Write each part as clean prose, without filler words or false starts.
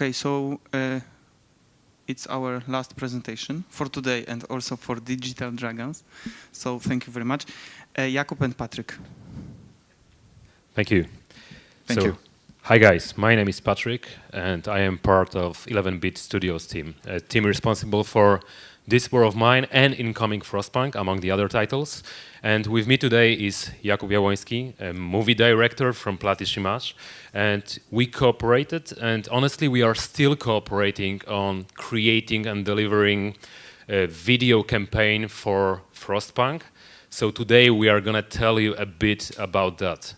Okay, so it's our last presentation for today and also for Digital Dragons. So thank you very much. Jakub and Patryk. Thank you. Thank you. Hi guys, my name is Patryk and I am part of 11-Bit Studios team, a team responsible for This War of Mine and incoming Frostpunk, among the other titles. And with me today is Jakub Jabłoński, a movie director from Placeholder. And we cooperated, and honestly we are still cooperating on creating and delivering a video campaign for Frostpunk. So today we are gonna tell you a bit about that.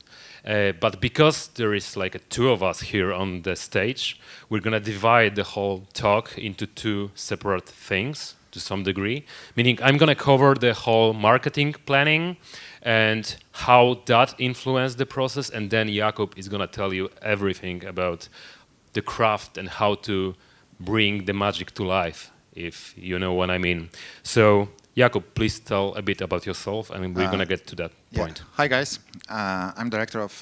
But because there is like two of us here on the stage, we're gonna divide the whole talk into two separate things to some degree. Meaning I'm gonna cover the whole marketing planning and how that influenced the process, and then Jakub is gonna tell you everything about the craft and how to bring the magic to life, if you know what I mean. So Jakub, please tell a bit about yourself, and we're going to get to that point. Hi, guys. I'm director of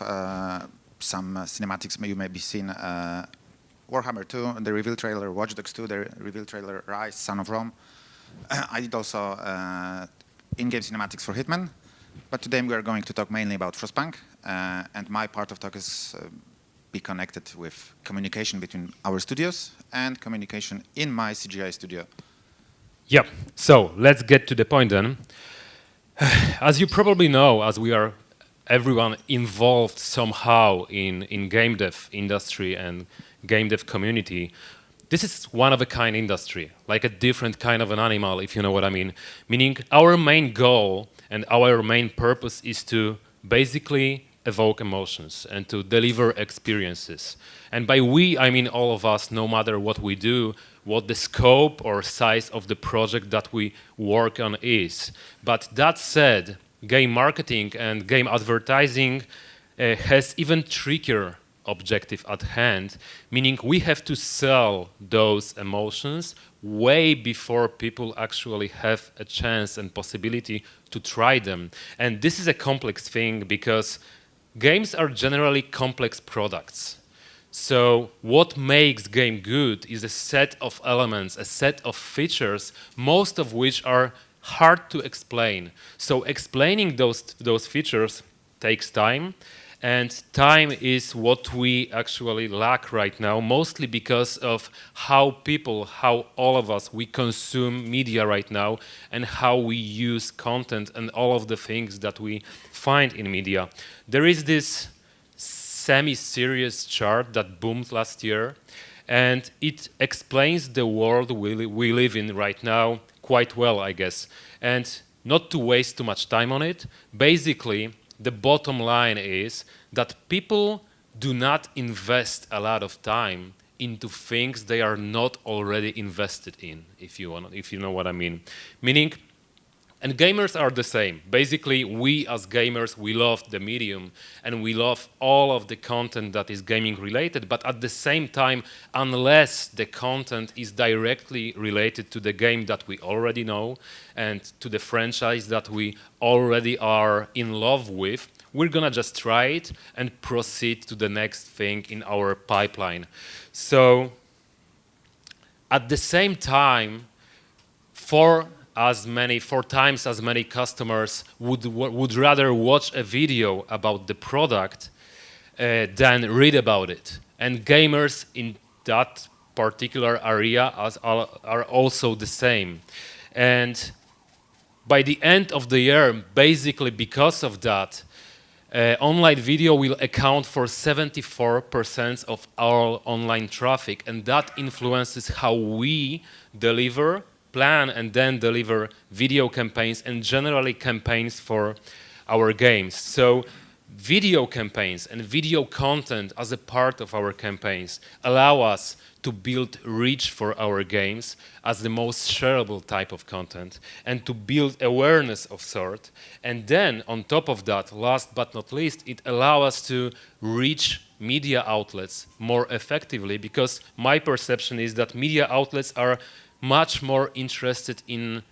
some cinematics you may be seen. Warhammer 2, the reveal trailer, Watch Dogs 2, the reveal trailer, Rise, Son of Rome. I did also in-game cinematics for Hitman. But today we are going to talk mainly about Frostpunk. And my part of talk is be connected with communication between our studios and communication in my CGI studio. Yeah, so let's get to the point then. As you probably know, as we are everyone involved somehow in game dev industry and game dev community, this is one of a kind industry, like a different kind of an animal, if you know what I mean. Meaning our main goal and our main purpose is to basically evoke emotions and to deliver experiences. And by we, I mean all of us, no matter what we do, what the scope or size of the project that we work on is. But that said, game marketing and game advertising has even trickier objective at hand, meaning we have to sell those emotions way before people actually have a chance and possibility to try them. And this is a complex thing because games are generally complex products. So what makes game good is a set of elements, a set of features, most of which are hard to explain. So explaining those features takes time, and time is what we actually lack right now, mostly because of how people, how all of us, we consume media right now and how we use content and all of the things that we find in media. There is this semi-serious chart that boomed last year, and it explains the world we live in right now quite well, I guess. And not to waste too much time on it, basically the bottom line is that people do not invest a lot of time into things they are not already invested in, if you know what I mean. Meaning, and gamers are the same. Basically, we as gamers, we love the medium and we love all of the content that is gaming related, but at the same time, unless the content is directly related to the game that we already know and to the franchise that we already are in love with, we're gonna just try it and proceed to the next thing in our pipeline. So, at the same time, four times as many customers would rather watch a video about the product than read about it. And gamers in that particular area are also the same. And by the end of the year, basically because of that, online video will account for 74% of our online traffic, and that influences how we plan and then deliver video campaigns and generally campaigns for our games. So video campaigns and video content as a part of our campaigns allow us to build reach for our games as the most shareable type of content and to build awareness of sort. And then on top of that, last but not least, it allows us to reach media outlets more effectively, because my perception is that media outlets are much more interested in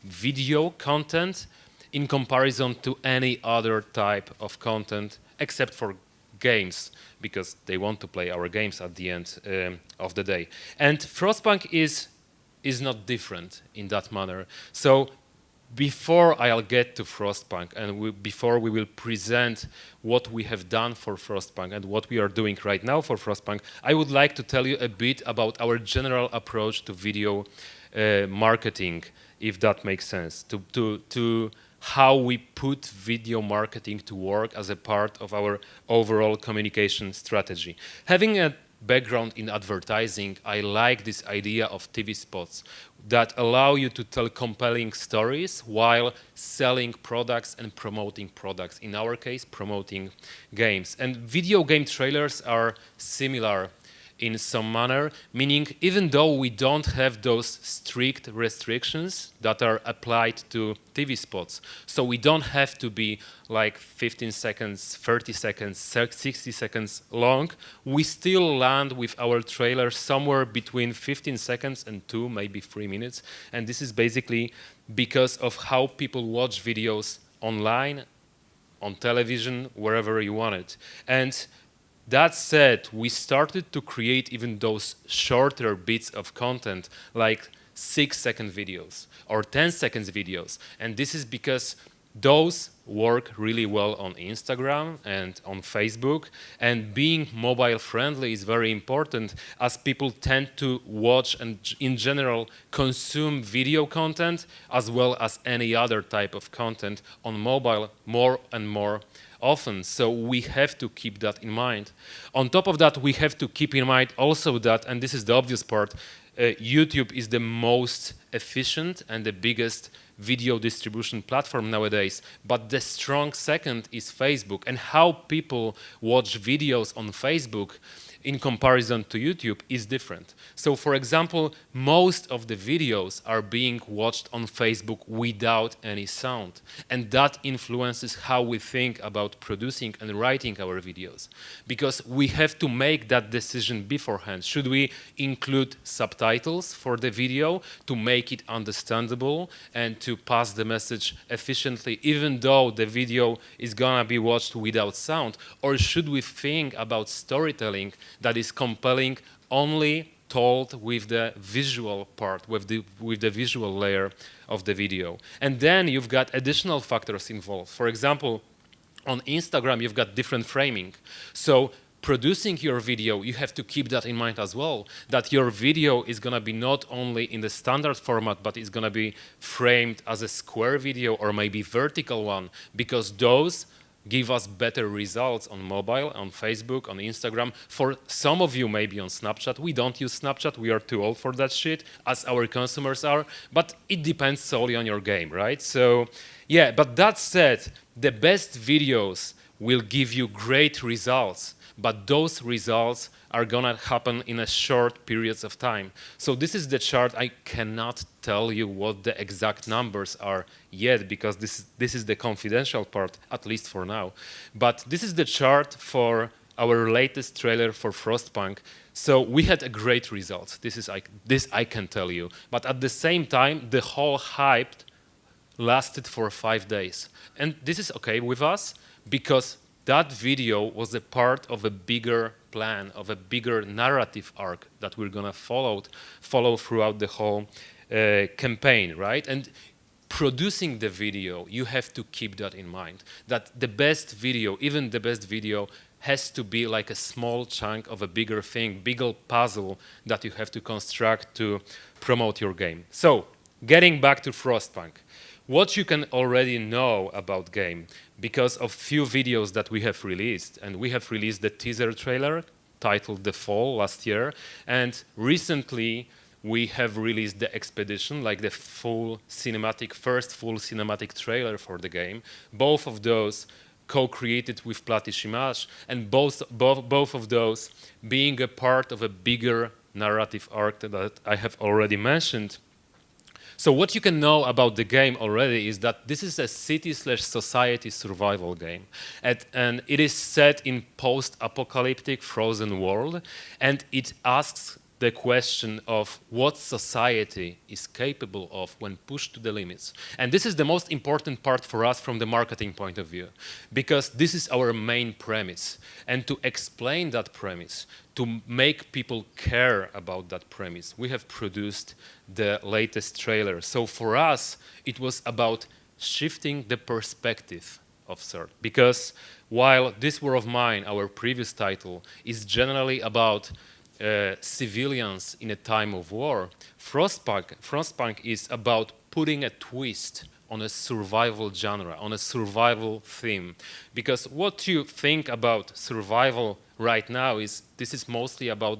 video content in comparison to any other type of content, except for games because they want to play our games at the end of the day. And Frostpunk is not different in that manner. So before I'll get to Frostpunk and before we will present what we have done for Frostpunk and what we are doing right now for Frostpunk, I would like to tell you a bit about our general approach to video marketing, if that makes sense, to how we put video marketing to work as a part of our overall communication strategy. Having a background in advertising, I like this idea of TV spots that allow you to tell compelling stories while selling products and promoting products. In our case, promoting games. And video game trailers are similar in some manner, meaning even though we don't have those strict restrictions that are applied to TV spots, so we don't have to be like 15 seconds, 30 seconds, 60 seconds long, we still land with our trailer somewhere between 15 seconds and 2, maybe 3 minutes. And this is basically because of how people watch videos online, on television, wherever you want it. And that said, we started to create even those shorter bits of content like 6-second videos or 10-second videos. And this is because those work really well on Instagram and on Facebook. And being mobile friendly is very important as people tend to watch and in general consume video content as well as any other type of content on mobile more and more often, so we have to keep that in mind. On top of that, we have to keep in mind also that, and this is the obvious part, YouTube is the most efficient and the biggest video distribution platform nowadays, but the strong second is Facebook, and how people watch videos on Facebook in comparison to YouTube is different. So for example, most of the videos are being watched on Facebook without any sound. And that influences how we think about producing and writing our videos. Because we have to make that decision beforehand. Should we include subtitles for the video to make it understandable and to pass the message efficiently, even though the video is gonna be watched without sound? Or should we think about storytelling that is compelling only told with the visual part, with the visual layer of the video? And then you've got additional factors involved. For example, on Instagram, you've got different framing. So producing your video, you have to keep that in mind as well, that your video is going to be not only in the standard format, but it's going to be framed as a square video or maybe vertical one, because those give us better results on mobile, on Facebook, on Instagram. For some of you, maybe on Snapchat. We don't use Snapchat. We are too old for that shit, as our consumers are. But it depends solely on your game, right? So, yeah, but that said, the best videos will give you great results, but those results are gonna happen in a short periods of time. So this is the chart. I cannot tell you what the exact numbers are yet, because this is the confidential part, at least for now. But this is the chart for our latest trailer for Frostpunk. So we had a great result. This I can tell you. But at the same time, the whole hype lasted for 5 days. And this is okay with us, because that video was a part of a bigger plan, of a bigger narrative arc that we're gonna follow throughout the whole campaign, right? And producing the video, you have to keep that in mind, that the best video, even the best video, has to be like a small chunk of a bigger thing, bigger puzzle that you have to construct to promote your game. So, getting back to Frostpunk. What you can already know about game because of few videos that we have released. And we have released the teaser trailer titled The Fall last year. And recently we have released the Expedition, like the first full cinematic trailer for the game. Both of those co-created with Platyshimash, and both of those being a part of a bigger narrative arc that I have already mentioned. So what you can know about the game already is that this is a city/society survival game. And it is set in post-apocalyptic frozen world, and it asks the question of what society is capable of when pushed to the limits. And this is the most important part for us from the marketing point of view, because this is our main premise. And to explain that premise, to make people care about that premise, we have produced the latest trailer. So for us, it was about shifting the perspective of sort, because while This War of Mine, our previous title, is generally about civilians in a time of war, Frostpunk is about putting a twist on a survival genre, on a survival theme. Because what you think about survival right now is this is mostly about,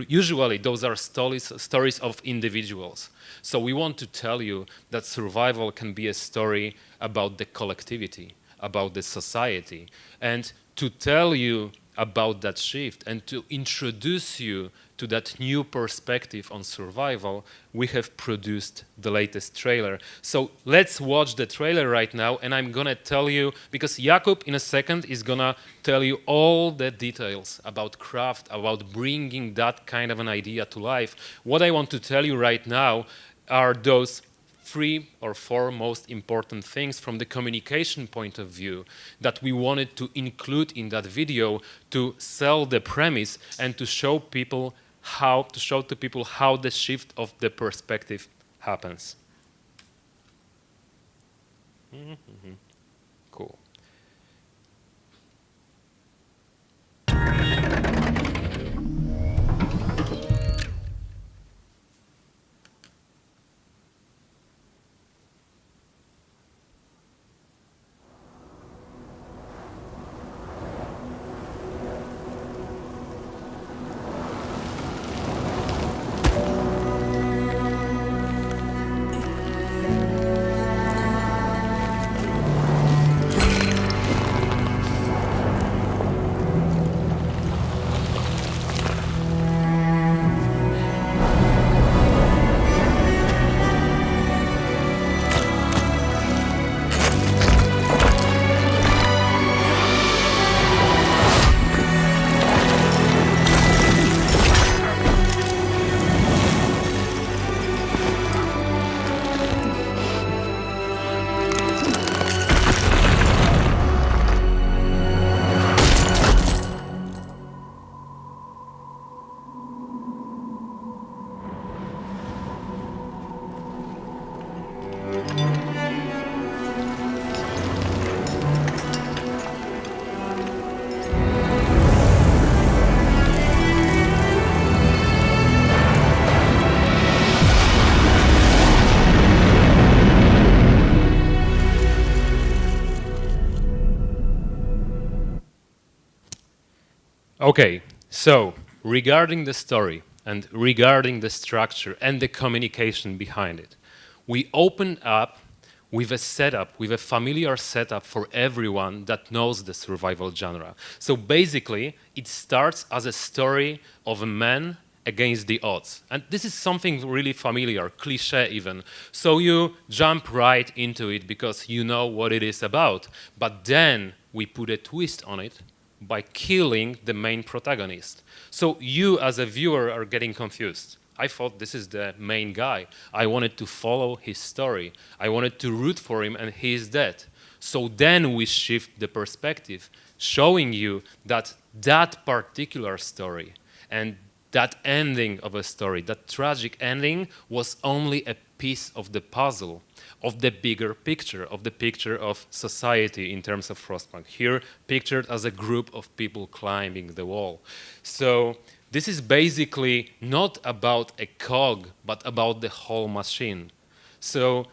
usually those are stories of individuals. So we want to tell you that survival can be a story about the collectivity, about the society, and to tell you about that shift and to introduce you to that new perspective on survival, we have produced the latest trailer. So let's watch the trailer right now, and I'm gonna tell you, because Jakub in a second is gonna tell you all the details about craft, about bringing that kind of an idea to life. What I want to tell you right now are those 3 or 4 most important things from the communication point of view that we wanted to include in that video to sell the premise and to show people how the shift of the perspective happens. Cool. Okay, so regarding the story and regarding the structure and the communication behind it, we opened up with a setup, with a familiar setup for everyone that knows the survival genre. So basically, it starts as a story of a man against the odds. And this is something really familiar, cliche even. So you jump right into it because you know what it is about. But then we put a twist on it by killing the main protagonist. So you as a viewer are getting confused. I thought this is the main guy. I wanted to follow his story. I wanted to root for him, and he is dead. So then we shift the perspective, showing you that that particular story and that ending of a story, that tragic ending, was only a piece of the puzzle, of the bigger picture, of the picture of society in terms of Frostpunk. Here, pictured as a group of people climbing the wall. So this is basically not about a cog, but about the whole machine. So,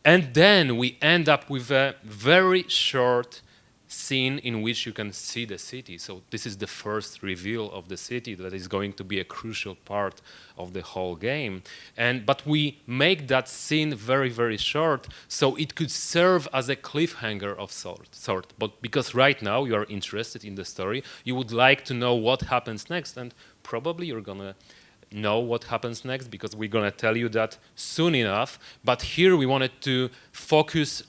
and then we end up with a very short scene in which you can see the city. So this is the first reveal of the city that is going to be a crucial part of the whole game. But we make that scene very, very short, so it could serve as a cliffhanger of sort. But because right now you are interested in the story, you would like to know what happens next, and probably you're gonna know what happens next because we're gonna tell you that soon enough. But here we wanted to focus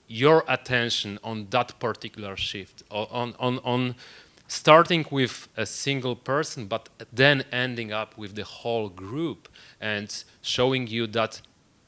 your attention on that particular shift, on starting with a single person, but then ending up with the whole group and showing you that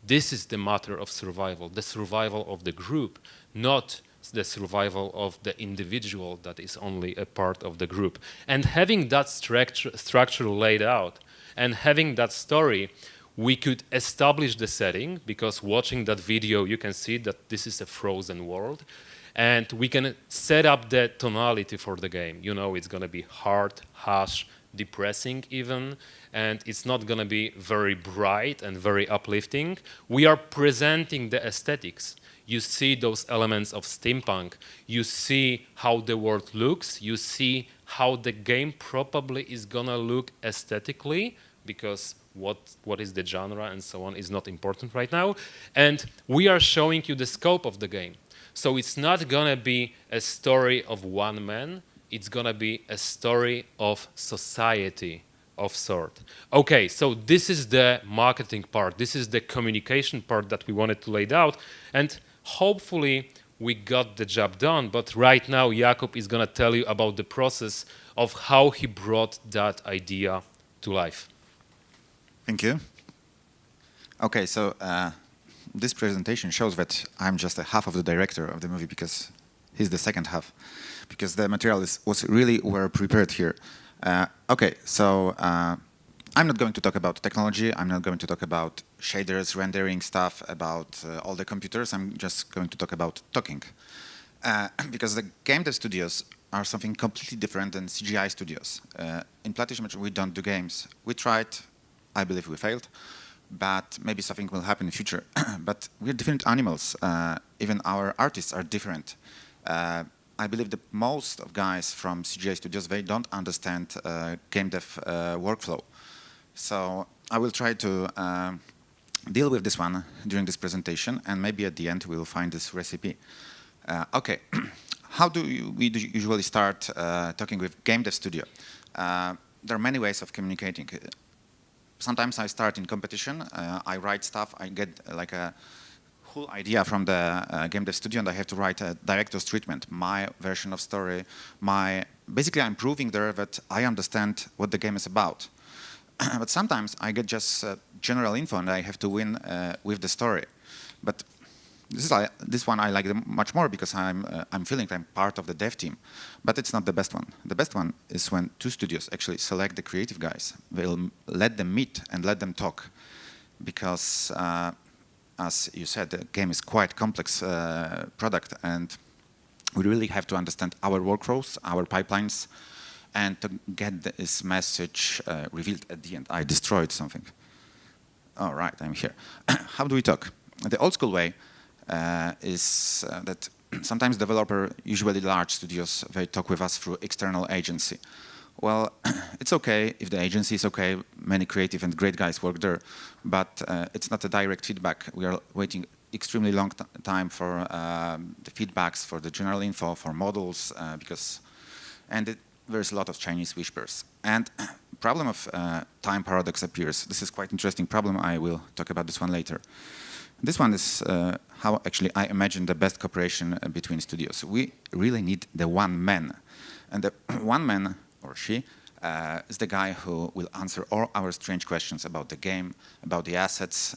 this is the matter of survival, the survival of the group, not the survival of the individual that is only a part of the group. And having that structure laid out and having that story, we could establish the setting, because watching that video, you can see that this is a frozen world. And we can set up the tonality for the game. You know, it's going to be hard, harsh, depressing even, and it's not going to be very bright and very uplifting. We are presenting the aesthetics. You see those elements of steampunk. You see how the world looks. You see how the game probably is going to look aesthetically, because what is the genre and so on is not important right now. And we are showing you the scope of the game. So it's not going to be a story of one man. It's going to be a story of society of sort. Okay, so this is the marketing part. This is the communication part that we wanted to lay out. And hopefully we got the job done. But right now, Jakub is going to tell you about the process of how he brought that idea to life. Thank you. Okay, so this presentation shows that I'm just a half of the director of the movie, because he's the second half, because the material was really well prepared here. Okay, so I'm not going to talk about technology. I'm not going to talk about shaders, rendering stuff, about all the computers. I'm just going to talk about talking. Because the game dev studios are something completely different than CGI studios. In Platyshimage, we don't do games. We tried, I believe we failed, but maybe something will happen in the future. But we're different animals. Even our artists are different. I believe that most of guys from CGI studios, they don't understand game dev workflow. So I will try to deal with this one during this presentation, and maybe at the end we will find this recipe. Okay, how do we usually start talking with game dev studio? There are many ways of communicating. Sometimes I start in competition. I write stuff. I get like a whole idea from the game dev studio, and I have to write a director's treatment, my version of story. Basically, I'm proving there that I understand what the game is about. But sometimes I get just general info, and I have to win with the story. But this one I like much more, because I'm feeling I'm part of the dev team. But it's not the best one. The best one is when two studios actually select the creative guys. They'll let them meet and let them talk, because as you said, the game is quite complex product, and we really have to understand our workflows, our pipelines, and to get this message revealed at the end. I destroyed something. All right, I'm here. How do we talk? The old school way is that sometimes developer, usually large studios, they talk with us through external agency. Well, it's okay if the agency is okay. Many creative and great guys work there, but it's not a direct feedback. We are waiting extremely long time for the feedbacks, for the general info, for models, there's a lot of Chinese whispers. And problem of time paradox appears. This is quite interesting problem. I will talk about this one later. This one is how actually I imagine the best cooperation between studios. We really need the one man. And the one man, or she, is the guy who will answer all our strange questions about the game, about the assets.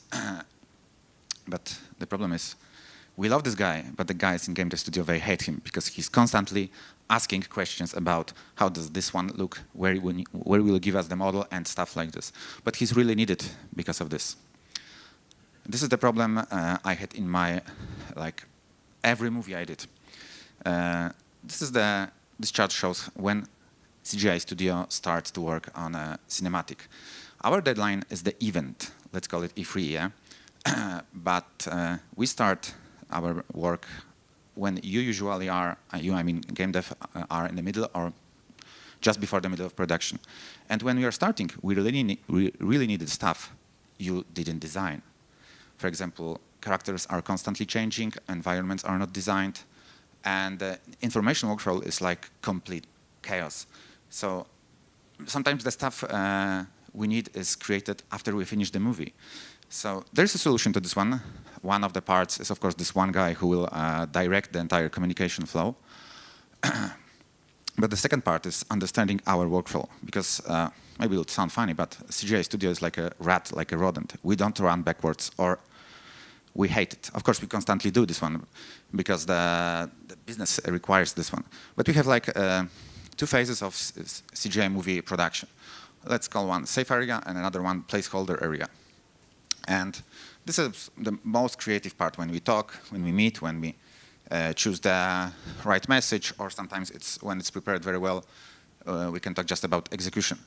But the problem is, we love this guy, but the guys in game dev studio, they hate him, because he's constantly asking questions about how does this one look, where will you give us the model, and stuff like this. But he's really needed because of this. This is the problem I had in my, every movie I did. This chart shows when CGI studio starts to work on a cinematic. Our deadline is the event. Let's call it E3, yeah? But we start our work when you usually are, game dev, are in the middle or just before the middle of production. And when we are starting, we really needed stuff you didn't design. For example, characters are constantly changing, environments are not designed, and the information workflow is like complete chaos. So sometimes the stuff we need is created after we finish the movie. So there's a solution to this one. One of the parts is, of course, this one guy who will direct the entire communication flow. But the second part is understanding our workflow, because maybe it'll sound funny, but CGI Studio is like a rat, like a rodent. We don't run backwards, or we hate it. Of course, we constantly do this one because the business requires this one. But we have like 2 phases of CGI movie production. Let's call one safe area and another one placeholder area. And this is the most creative part when we talk, when we meet, when we choose the right message, or sometimes it's when it's prepared very well, we can talk just about execution.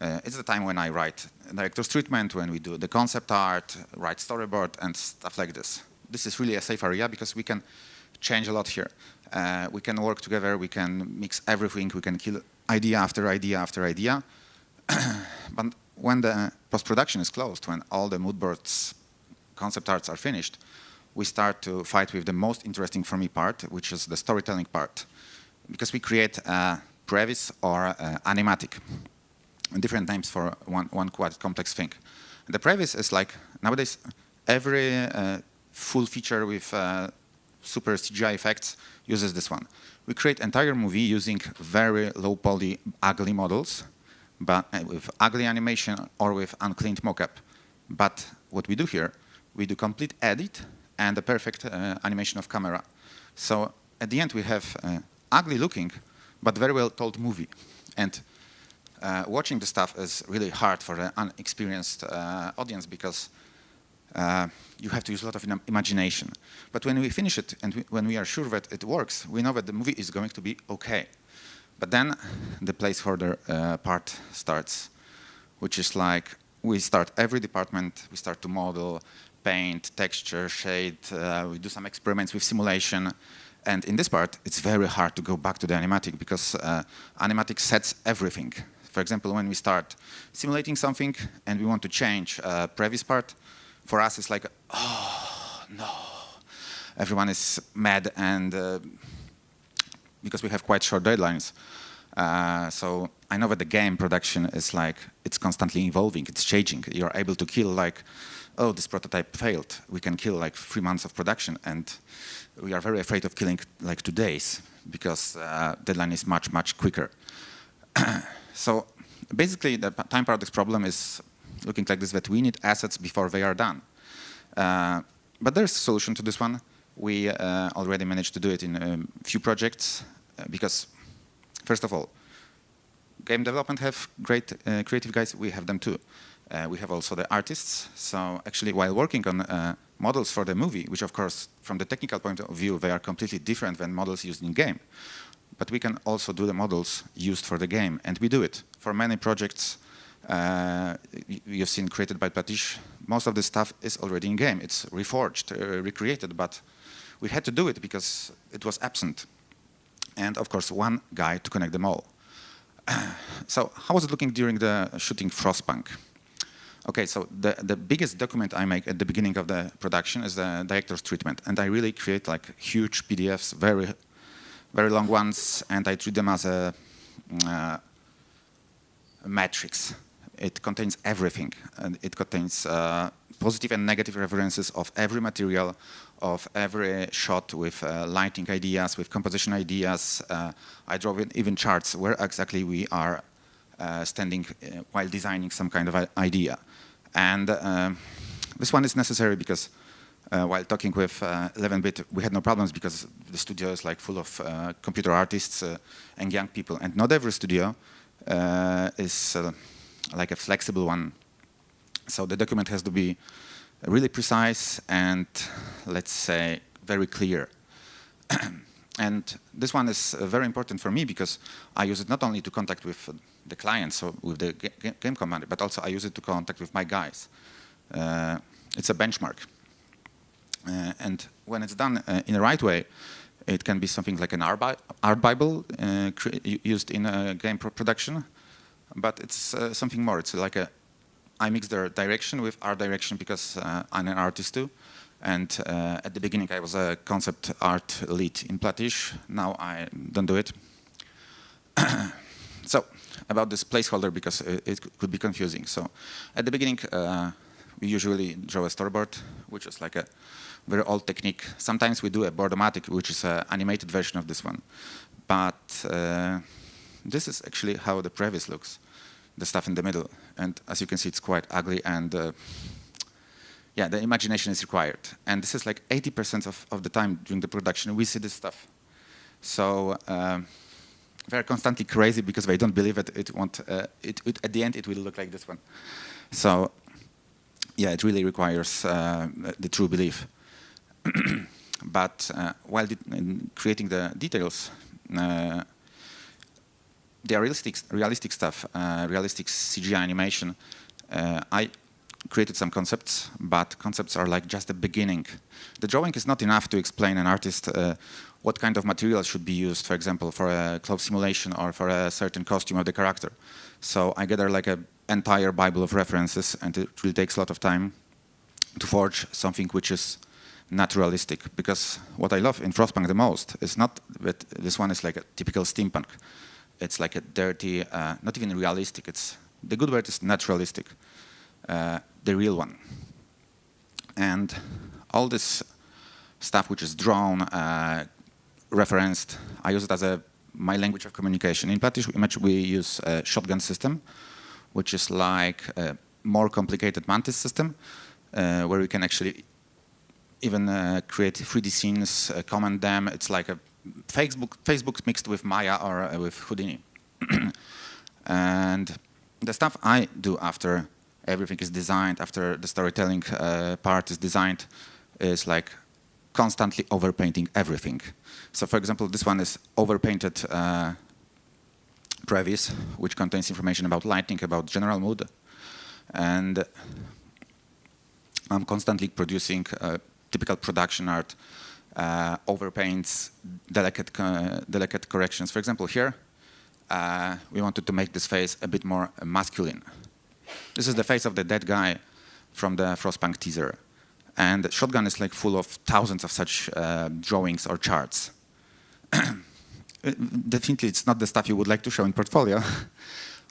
It's the time when I write director's treatment, when we do the concept art, write storyboard, and stuff like this. This is really a safe area because we can change a lot here. We can work together, we can mix everything, we can kill idea after idea after idea. But when the post-production is closed, when all the mood boards, concept arts are finished, we start to fight with the most interesting for me part, which is the storytelling part. Because we create a previs or animatic, different names for one quite complex thing. And the previs is like, nowadays, every full feature with super CGI effects uses this one. We create entire movie using very low poly, ugly models, but with ugly animation or with uncleaned mockup. But what we do here, we do complete edit and a perfect animation of camera. So at the end, we have ugly looking, but very well told movie. And watching the stuff is really hard for an unexperienced audience because you have to use a lot of imagination. But when we finish it and when we are sure that it works, we know that the movie is going to be okay. But then the placeholder part starts, which is like we start every department, we start to model, paint, texture, shade, we do some experiments with simulation. And in this part, it's very hard to go back to the animatic because animatic sets everything. For example, when we start simulating something and we want to change a previous part, for us it's like, oh no, everyone is mad, and because we have quite short deadlines. So I know that the game production is like, it's constantly evolving, it's changing. You're able to kill like, oh, this prototype failed. We can kill like 3 months of production, and we are very afraid of killing like 2 days because deadline is much, much quicker. So basically the time paradox problem is looking like this, that we need assets before they are done. But there's a solution to this one. We already managed to do it in a few projects because, first of all, game development have great creative guys. We have them too. We have also the artists. So actually, while working on models for the movie, which of course, from the technical point of view, they are completely different than models used in game. But we can also do the models used for the game, and we do it. For many projects you've seen created by Patryk, most of the stuff is already in game. It's reforged, recreated, but we had to do it because it was absent. And of course, one guy to connect them all. So how was it looking during the shooting Frostpunk? Okay, so the biggest document I make at the beginning of the production is the director's treatment. And I really create like huge PDFs, very, very long ones, and I treat them as a matrix. It contains everything. And it contains positive and negative references of every material, of every shot, with lighting ideas, with composition ideas. I draw even charts where exactly we are standing while designing some kind of idea. And this one is necessary because while talking with 11-bit, we had no problems because the studio is like full of computer artists and young people. And not every studio is like a flexible one. So the document has to be really precise and, let's say, very clear. And this one is very important for me because I use it not only to contact with the client, so with the game commander, but also I use it to contact with my guys. It's a benchmark. And when it's done in the right way, it can be something like an art Bible used in a game production, but it's something more. It's like I mix their direction with art direction because I'm an artist too. And at the beginning, I was a concept art lead in Patryk. Now I don't do it. So about this placeholder, because it could be confusing. So at the beginning, we usually draw a storyboard, which is like a very old technique. Sometimes we do a boardomatic, which is an animated version of this one. But this is actually how the previs looks, the stuff in the middle. And as you can see, it's quite ugly, and yeah, the imagination is required. And this is like 80% of the time during the production, we see this stuff. So they're constantly crazy because they don't believe that it won't, at the end, it will look like this one. So yeah, it really requires the true belief. But while creating the details, the realistic stuff, realistic CGI animation, I created some concepts, but concepts are like just the beginning. The drawing is not enough to explain an artist what kind of material should be used, for example, for a clothes simulation or for a certain costume of the character. So I gather like an entire Bible of references, and it really takes a lot of time to forge something which is naturalistic. Because what I love in Frostpunk the most is not that this one is like a typical steampunk. It's like a dirty, not even realistic. It's the good word is naturalistic, the real one. And all this stuff which is drawn, referenced, I use it as my language of communication. In Plattish Image, we use a shotgun system, which is like a more complicated Mantis system, where we can actually even create 3D scenes, comment them. It's like a Facebook mixed with Maya or with Houdini. And the stuff I do after everything is designed, after the storytelling part is designed, is like constantly overpainting everything. So for example, this one is overpainted previs, which contains information about lighting, about general mood. And I'm constantly producing typical production art, overpaints, delicate corrections. For example, here, we wanted to make this face a bit more masculine. This is the face of the dead guy from the Frostpunk teaser. And the Shotgun is like full of thousands of such drawings or charts. Definitely, it's not the stuff you would like to show in portfolio,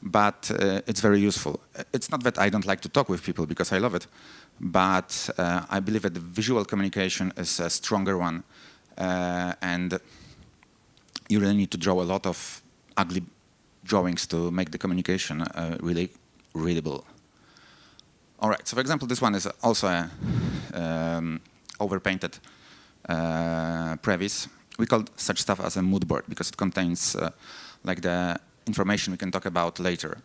but it's very useful. It's not that I don't like to talk with people, because I love it, but I believe that the visual communication is a stronger one, and you really need to draw a lot of ugly drawings to make the communication really readable. All right, so for example, this one is also a overpainted previs. We call such stuff as a mood board because it contains like the information we can talk about later.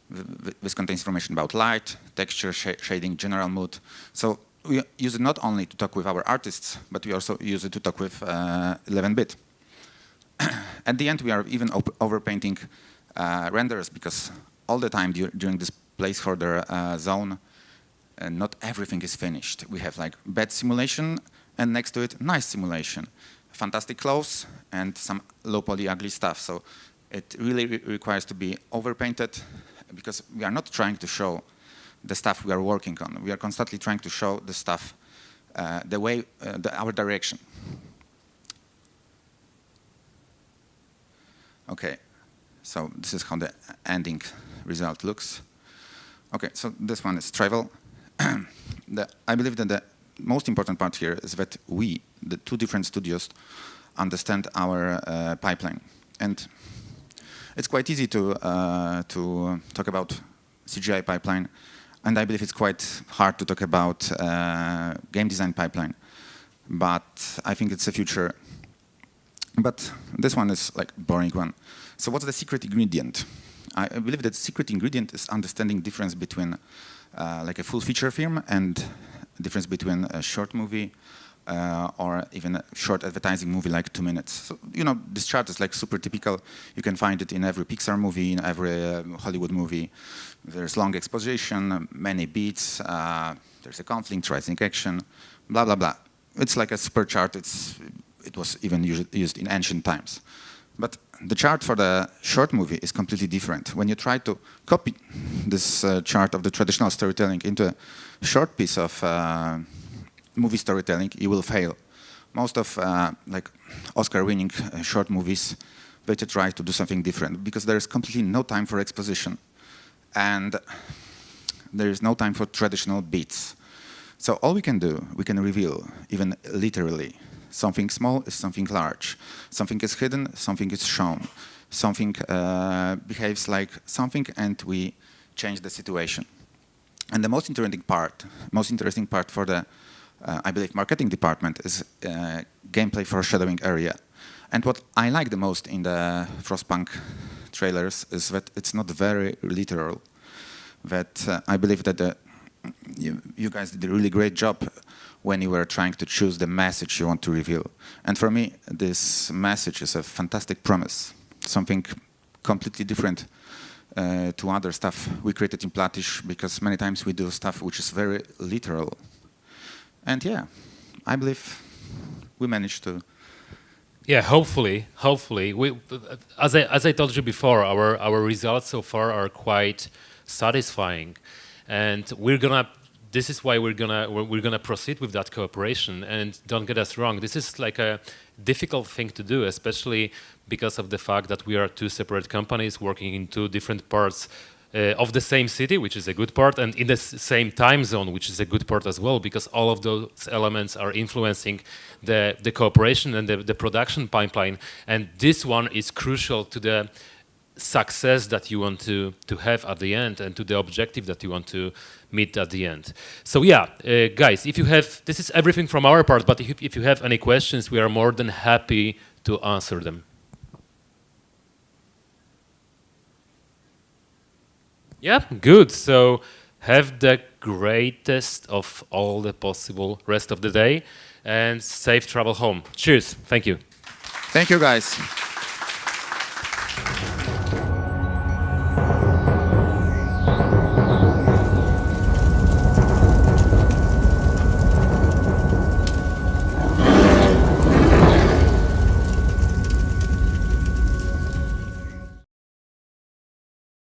This contains information about light, texture, shading, general mood. So we use it not only to talk with our artists, but we also use it to talk with 11-bit. At the end, we are even overpainting renders, because all the time during this placeholder zone, not everything is finished. We have like bad simulation, and next to it, nice simulation. Fantastic clothes, and some low poly ugly stuff. So it really requires to be overpainted, because we are not trying to show the stuff we are working on. We are constantly trying to show the stuff, the way, our direction. Okay, so this is how the ending result looks. Okay, so this one is travel. I believe that the most important part here is that we, the two different studios, understand our pipeline. And it's quite easy to talk about CGI pipeline, and I believe it's quite hard to talk about game design pipeline. But I think it's the future. But this one is like a boring one. So what's the secret ingredient? I believe that the secret ingredient is understanding difference between like a full feature film and difference between a short movie or even a short advertising movie like 2 minutes. So, you know, this chart is like super typical. You can find it in every Pixar movie, in every Hollywood movie. There's long exposition, many beats, there's a conflict, rising action, blah, blah, blah. It's like a super chart. It was even used in ancient times. But the chart for the short movie is completely different. When you try to copy this chart of the traditional storytelling into a short piece of movie storytelling, you will fail. Most of like Oscar-winning short movies, they try to do something different because there is completely no time for exposition, and there is no time for traditional beats. So all we can do, we can reveal, even literally. Something small is something large. Something is hidden, something is shown. something behaves like something, and we change the situation. And the most interesting part for the, I believe, marketing department is gameplay foreshadowing area. And what I like the most in the Frostpunk trailers is that it's not very literal. That I believe that you guys did a really great job when you were trying to choose the message you want to reveal. And for me, this message is a fantastic promise, something completely different to other stuff we created in Platish, because many times we do stuff which is very literal. And yeah, I believe we managed to. Yeah, hopefully. As I told you before, our results so far are quite satisfying, and this is why we're gonna proceed with that cooperation. And don't get us wrong, this is like a difficult thing to do, especially because of the fact that we are two separate companies working in two different parts of the same city, which is a good part, and in the same time zone, which is a good part as well, because all of those elements are influencing the cooperation and the production pipeline. And this one is crucial to the success that you want to have at the end, and to the objective that you want to meet at the end. So yeah, guys, if you have, this is everything from our part, but if you have any questions, we are more than happy to answer them. Yeah, good. So have the greatest of all the possible rest of the day, and safe travel home. Cheers. Thank you. Thank you, guys.